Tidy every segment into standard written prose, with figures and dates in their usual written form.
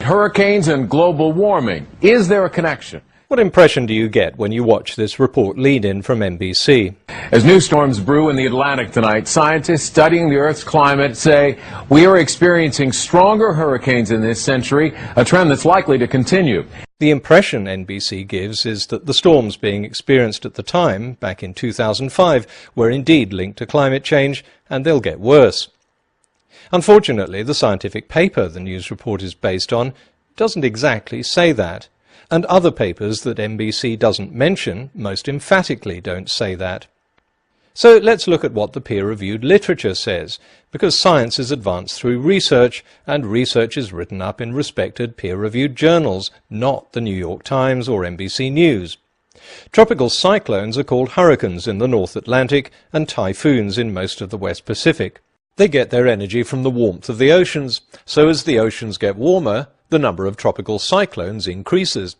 Hurricanes and global warming. Is there a connection? What impression do you get when you watch this report lead-in from NBC? As new storms brew in the Atlantic tonight, scientists studying the Earth's climate say we are experiencing stronger hurricanes in this century, a trend that's likely to continue. The impression NBC gives is that the storms being experienced at the time, back in 2005, were indeed linked to climate change, and they'll get worse. Unfortunately, the scientific paper the news report is based on doesn't exactly say that. And other papers that NBC doesn't mention most emphatically don't say that. So let's look at what the peer-reviewed literature says, because science is advanced through research, and research is written up in respected peer-reviewed journals, not the New York Times or NBC News. Tropical cyclones are called hurricanes in the North Atlantic and typhoons in most of the West Pacific. They get their energy from the warmth of the oceans, so as the oceans get warmer, the number of tropical cyclones increases.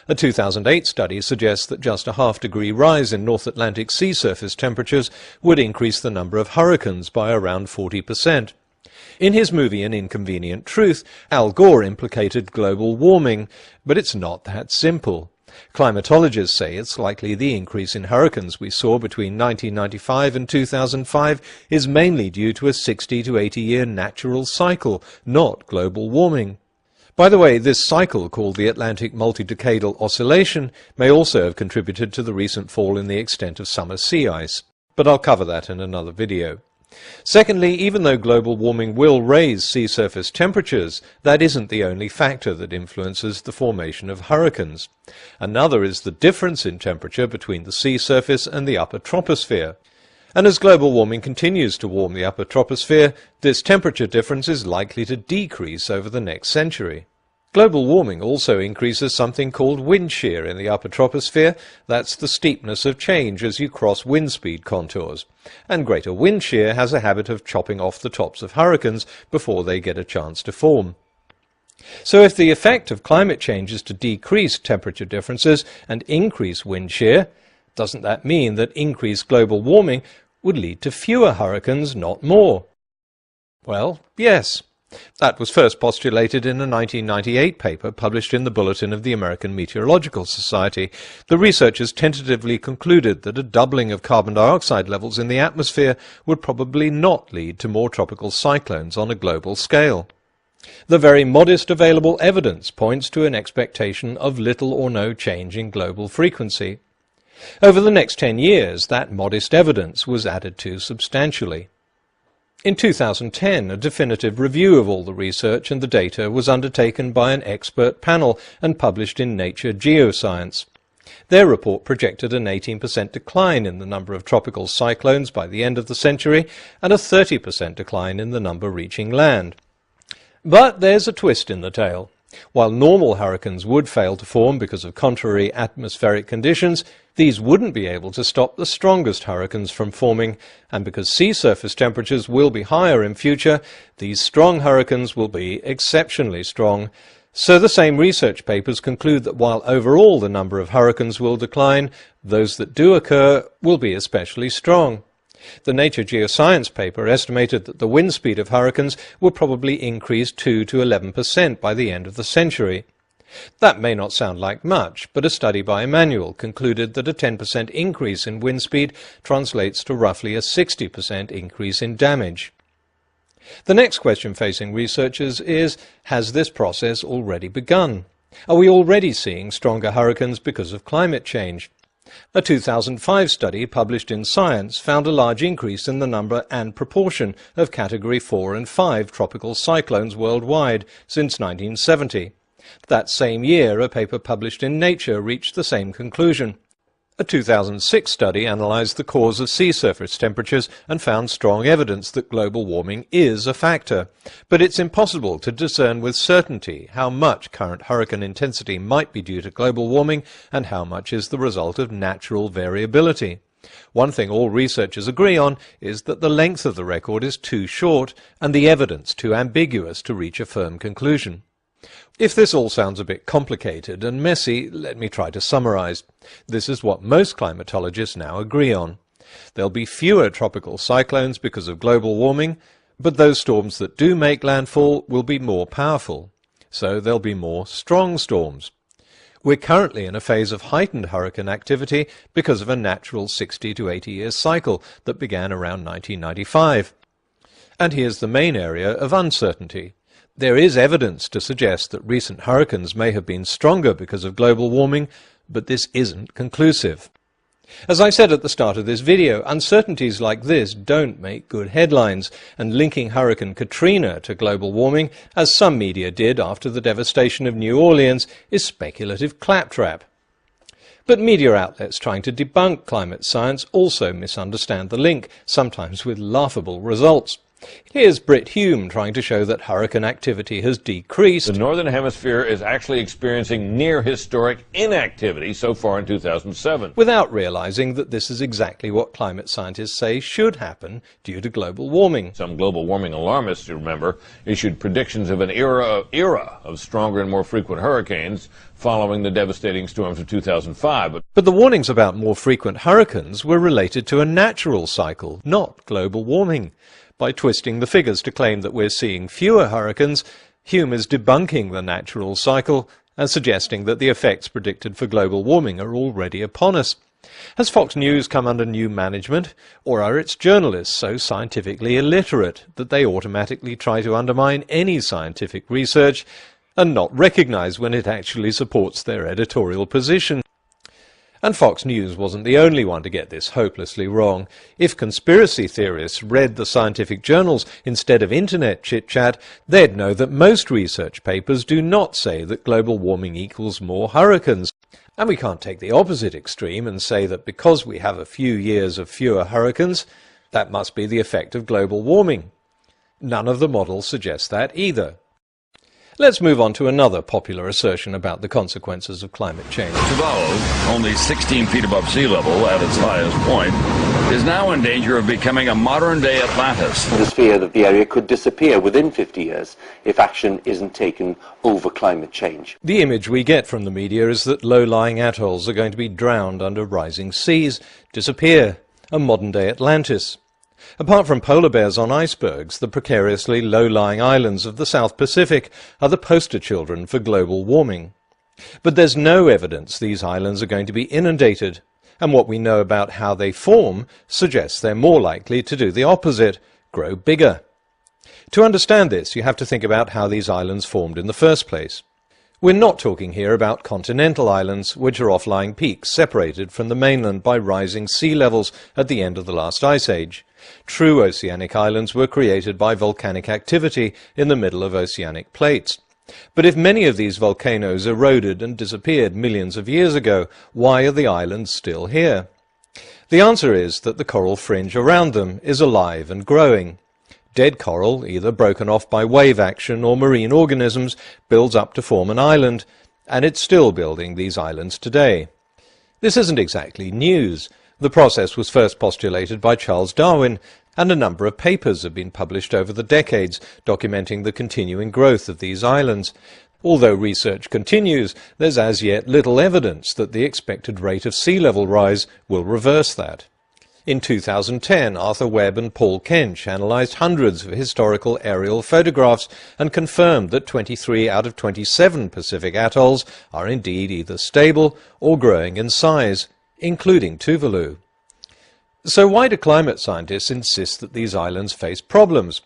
A 2008 study suggests that just a half-degree rise in North Atlantic sea surface temperatures would increase the number of hurricanes by around 40%. In his movie An Inconvenient Truth, Al Gore implicated global warming, but it's not that simple. Climatologists say it's likely the increase in hurricanes we saw between 1995 and 2005 is mainly due to a 60 to 80-year natural cycle, not global warming. By the way, this cycle, called the Atlantic Multidecadal Oscillation, may also have contributed to the recent fall in the extent of summer sea ice, but I'll cover that in another video. Secondly, even though global warming will raise sea surface temperatures, that isn't the only factor that influences the formation of hurricanes. Another is the difference in temperature between the sea surface and the upper troposphere. And as global warming continues to warm the upper troposphere, this temperature difference is likely to decrease over the next century. Global warming also increases something called wind shear in the upper troposphere. That's the steepness of change as you cross wind speed contours. And greater wind shear has a habit of chopping off the tops of hurricanes before they get a chance to form. So if the effect of climate change is to decrease temperature differences and increase wind shear, doesn't that mean that increased global warming would lead to fewer hurricanes, not more? Well, yes. That was first postulated in a 1998 paper published in the Bulletin of the American Meteorological Society. The researchers tentatively concluded that a doubling of carbon dioxide levels in the atmosphere would probably not lead to more tropical cyclones on a global scale. The very modest available evidence points to an expectation of little or no change in global frequency. Over the next 10 years, that modest evidence was added to substantially. In 2010, a definitive review of all the research and the data was undertaken by an expert panel and published in Nature Geoscience. Their report projected an 18% decline in the number of tropical cyclones by the end of the century and a 30% decline in the number reaching land. But there's a twist in the tale. While normal hurricanes would fail to form because of contrary atmospheric conditions, these wouldn't be able to stop the strongest hurricanes from forming, and because sea surface temperatures will be higher in future, these strong hurricanes will be exceptionally strong. So the same research papers conclude that while overall the number of hurricanes will decline, those that do occur will be especially strong. The Nature Geoscience paper estimated that the wind speed of hurricanes will probably increase 2 to 11% by the end of the century. That may not sound like much, but a study by Emmanuel concluded that a 10% increase in wind speed translates to roughly a 60% increase in damage. The next question facing researchers is, has this process already begun? Are we already seeing stronger hurricanes because of climate change? A 2005 study published in Science found a large increase in the number and proportion of Category 4 and 5 tropical cyclones worldwide since 1970. That same year, a paper published in Nature reached the same conclusion. A 2006 study analyzed the cause of sea surface temperatures and found strong evidence that global warming is a factor. But it's impossible to discern with certainty how much current hurricane intensity might be due to global warming and how much is the result of natural variability. One thing all researchers agree on is that the length of the record is too short and the evidence too ambiguous to reach a firm conclusion. If this all sounds a bit complicated and messy, let me try to summarize. This is what most climatologists now agree on. There'll be fewer tropical cyclones because of global warming, but those storms that do make landfall will be more powerful. so there'll be more strong storms. We're currently in a phase of heightened hurricane activity because of a natural 60 to 80 year cycle that began around 1995. And here's the main area of uncertainty. There is evidence to suggest that recent hurricanes may have been stronger because of global warming, but this isn't conclusive. As I said at the start of this video, uncertainties like this don't make good headlines, and linking Hurricane Katrina to global warming, as some media did after the devastation of New Orleans, is speculative claptrap. But media outlets trying to debunk climate science also misunderstand the link, sometimes with laughable results. Here's Britt Hume trying to show that hurricane activity has decreased. The Northern Hemisphere is actually experiencing near-historic inactivity so far in 2007. Without realizing that this is exactly what climate scientists say should happen due to global warming. Some global warming alarmists, you remember, issued predictions of an era of stronger and more frequent hurricanes following the devastating storms of 2005. But the warnings about more frequent hurricanes were related to a natural cycle, not global warming. By twisting the figures to claim that we're seeing fewer hurricanes, Hume is debunking the natural cycle and suggesting that the effects predicted for global warming are already upon us. Has Fox News come under new management, or are its journalists so scientifically illiterate that they automatically try to undermine any scientific research and not recognize when it actually supports their editorial position? And Fox News wasn't the only one to get this hopelessly wrong. If conspiracy theorists read the scientific journals instead of internet chit-chat, they'd know that most research papers do not say that global warming equals more hurricanes. And we can't take the opposite extreme and say that because we have a few years of fewer hurricanes, that must be the effect of global warming. None of the models suggest that either. Let's move on to another popular assertion about the consequences of climate change. Tuvalu, only 16 feet above sea level at its highest point, is now in danger of becoming a modern-day Atlantis. There's fear that the area could disappear within 50 years if action isn't taken over climate change. The image we get from the media is that low-lying atolls are going to be drowned under rising seas, disappear, a modern-day Atlantis. Apart from polar bears on icebergs, the precariously low-lying islands of the South Pacific are the poster children for global warming. But there's no evidence these islands are going to be inundated, and what we know about how they form suggests they're more likely to do the opposite, grow bigger. To understand this, you have to think about how these islands formed in the first place. We're not talking here about continental islands, which are off-lying peaks separated from the mainland by rising sea levels at the end of the last ice age. True oceanic islands were created by volcanic activity in the middle of oceanic plates. But if many of these volcanoes eroded and disappeared millions of years ago, why are the islands still here? The answer is that the coral fringe around them is alive and growing. Dead coral, either broken off by wave action or marine organisms, builds up to form an island, and it's still building these islands today. This isn't exactly news. The process was first postulated by Charles Darwin, and a number of papers have been published over the decades documenting the continuing growth of these islands. Although research continues, there's as yet little evidence that the expected rate of sea level rise will reverse that. In 2010, Arthur Webb and Paul Kench analysed hundreds of historical aerial photographs and confirmed that 23 out of 27 Pacific atolls are indeed either stable or growing in size, including Tuvalu. So why do climate scientists insist that these islands face problems?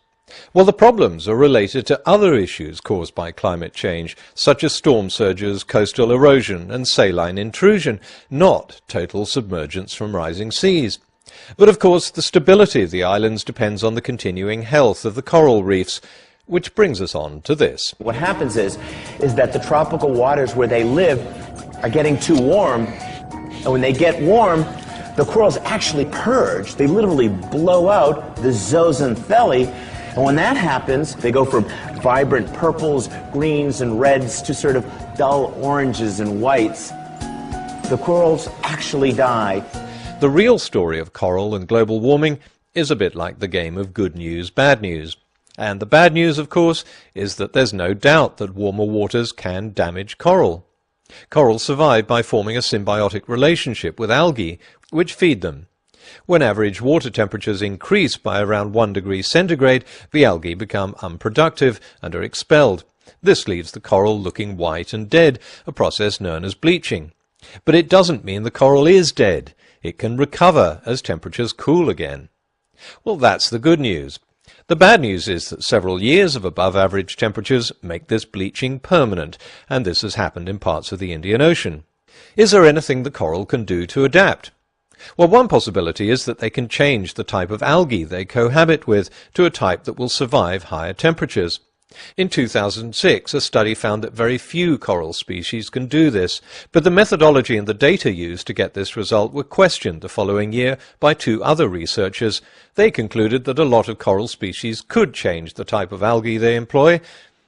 Well, the problems are related to other issues caused by climate change, such as storm surges, coastal erosion and saline intrusion, not total submergence from rising seas. But of course, the stability of the islands depends on the continuing health of the coral reefs, which brings us on to this. What happens is that the tropical waters where they live are getting too warm, and when they get warm, the corals actually purge. They literally blow out the zooxanthellae, and when that happens, they go from vibrant purples, greens, and reds to sort of dull oranges and whites. The corals actually die. The real story of coral and global warming is a bit like the game of good news, bad news. And the bad news, of course, is that there's no doubt that warmer waters can damage coral. Corals survive by forming a symbiotic relationship with algae, which feed them. When average water temperatures increase by around 1 degree centigrade, the algae become unproductive and are expelled. This leaves the coral looking white and dead, a process known as bleaching. But it doesn't mean the coral is dead. It can recover as temperatures cool again. Well, that's the good news. The bad news is that several years of above-average temperatures make this bleaching permanent, and this has happened in parts of the Indian Ocean. Is there anything the coral can do to adapt? Well, one possibility is that they can change the type of algae they cohabit with to a type that will survive higher temperatures. In 2006, a study found that very few coral species can do this, but the methodology and the data used to get this result were questioned the following year by two other researchers. They concluded that a lot of coral species could change the type of algae they employ,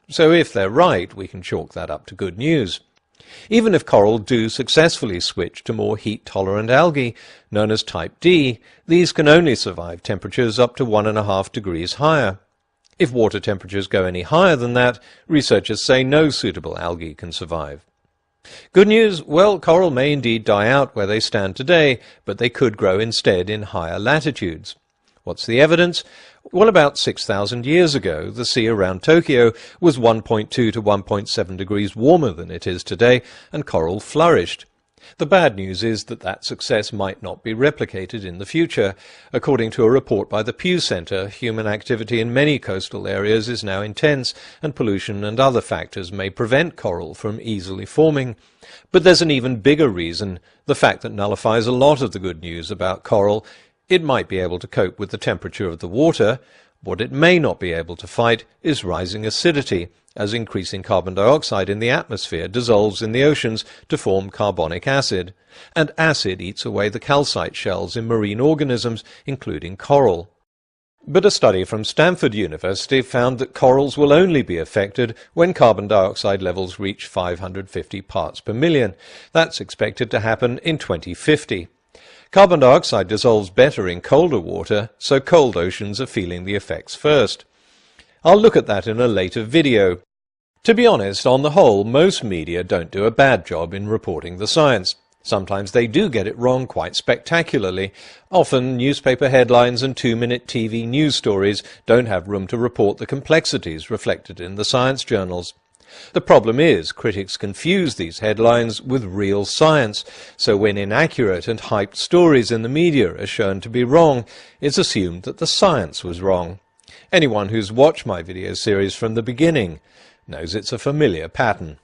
so if they're right, we can chalk that up to good news. Even if coral do successfully switch to more heat-tolerant algae, known as type D, these can only survive temperatures up to 1.5 degrees higher. If water temperatures go any higher than that, researchers say no suitable algae can survive. Good news? Well, coral may indeed die out where they stand today, but they could grow instead in higher latitudes. What's the evidence? Well, about 6,000 years ago, the sea around Tokyo was 1.2 to 1.7 degrees warmer than it is today, and coral flourished. The bad news is that that success might not be replicated in the future. According to a report by the Pew Center, human activity in many coastal areas is now intense, and pollution and other factors may prevent coral from easily forming. But there's an even bigger reason, the fact that nullifies a lot of the good news about coral. It might be able to cope with the temperature of the water. What it may not be able to fight is rising acidity, as increasing carbon dioxide in the atmosphere dissolves in the oceans to form carbonic acid, and acid eats away the calcite shells in marine organisms, including coral. But a study from Stanford University found that corals will only be affected when carbon dioxide levels reach 550 parts per million. That's expected to happen in 2050. Carbon dioxide dissolves better in colder water, so cold oceans are feeling the effects first. I'll look at that in a later video. To be honest, on the whole, most media don't do a bad job in reporting the science. Sometimes they do get it wrong quite spectacularly. Often, newspaper headlines and 2-minute TV news stories don't have room to report the complexities reflected in the science journals. The problem is, critics confuse these headlines with real science, so when inaccurate and hyped stories in the media are shown to be wrong, it's assumed that the science was wrong. Anyone who's watched my video series from the beginning knows it's a familiar pattern.